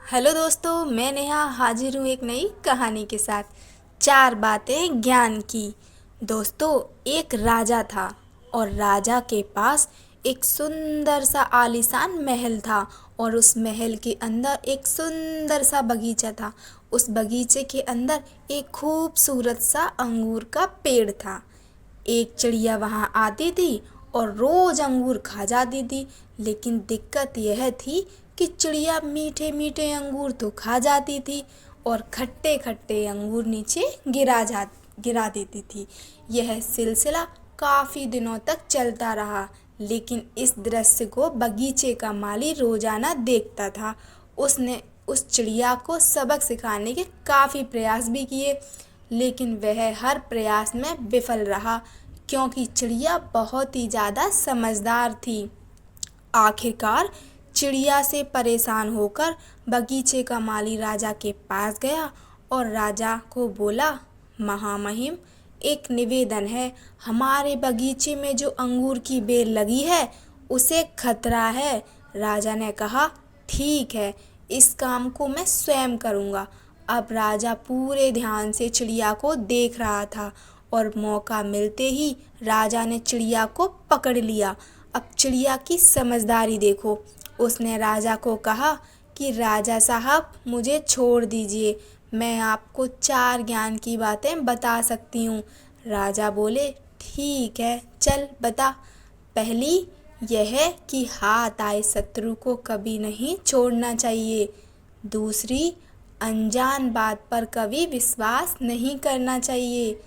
Hello दोस्तों, मैं नेहा हाजिर हूँ एक नई कहानी के साथ। चार बातें ज्ञान की। दोस्तों, एक राजा था और राजा के पास एक सुंदर सा आलीशान महल था और उस महल के अंदर एक सुंदर सा बगीचा था। उस बगीचे के अंदर एक खूबसूरत सा अंगूर का पेड़ था। एक चिड़िया वहाँ आती थी और रोज अंगूर खा जाती थी। लेकिन दिक्कत यह थी कि चिड़िया मीठे मीठे अंगूर तो खा जाती थी और खट्टे खट्टे अंगूर नीचे गिरा देती थी। यह सिलसिला काफ़ी दिनों तक चलता रहा, लेकिन इस दृश्य को बगीचे का माली रोजाना देखता था। उसने उस चिड़िया को सबक सिखाने के काफ़ी प्रयास भी किए, लेकिन वह हर प्रयास में विफल रहा, क्योंकि चिड़िया बहुत ही ज़्यादा समझदार थी। आखिरकार चिड़िया से परेशान होकर बगीचे का माली राजा के पास गया और राजा को बोला, महामहिम, एक निवेदन है। हमारे बगीचे में जो अंगूर की बेल लगी है उसे खतरा है। राजा ने कहा, ठीक है, इस काम को मैं स्वयं करूँगा। अब राजा पूरे ध्यान से चिड़िया को देख रहा था और मौका मिलते ही राजा ने चिड़िया को पकड़ लिया। अब चिड़िया की समझदारी देखो। उसने राजा को कहा कि राजा साहब, मुझे छोड़ दीजिए, मैं आपको चार ज्ञान की बातें बता सकती हूँ। राजा बोले, ठीक है, चल बता। पहली यह है कि हाथ आए शत्रु को कभी नहीं छोड़ना चाहिए। दूसरी, अनजान बात पर कभी विश्वास नहीं करना चाहिए।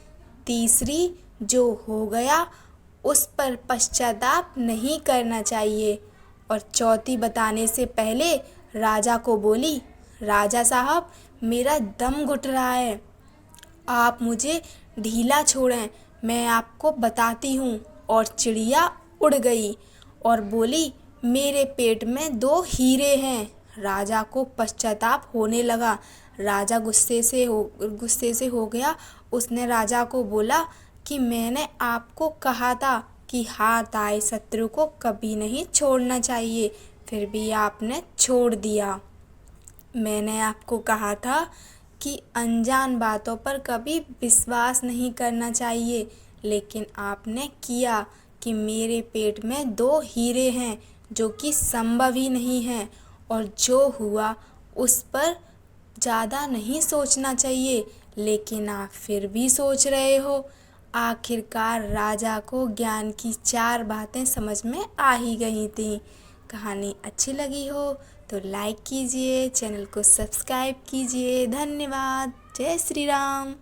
तीसरी, जो हो गया उस पर पश्चाताप नहीं करना चाहिए। और चौथी बताने से पहले राजा को बोली, राजा साहब, मेरा दम घुट रहा है, आप मुझे ढीला छोड़ें, मैं आपको बताती हूँ। और चिड़िया उड़ गई और बोली, मेरे पेट में दो हीरे हैं। राजा को पश्चाताप होने लगा। राजा गुस्से से हो गया। उसने राजा को बोला कि मैंने आपको कहा था कि हाथ आए शत्रु को कभी नहीं छोड़ना चाहिए, फिर भी आपने छोड़ दिया। मैंने आपको कहा था कि अनजान बातों पर कभी विश्वास नहीं करना चाहिए, लेकिन आपने किया। कि मेरे पेट में दो हीरे हैं जो कि संभव ही नहीं है, और जो हुआ उस पर ज़्यादा नहीं सोचना चाहिए, लेकिन आप फिर भी सोच रहे हो। आखिरकार राजा को ज्ञान की चार बातें समझ में आ ही गई थी। कहानी अच्छी लगी हो तो लाइक कीजिए, चैनल को सब्सक्राइब कीजिए। धन्यवाद। जय श्री राम।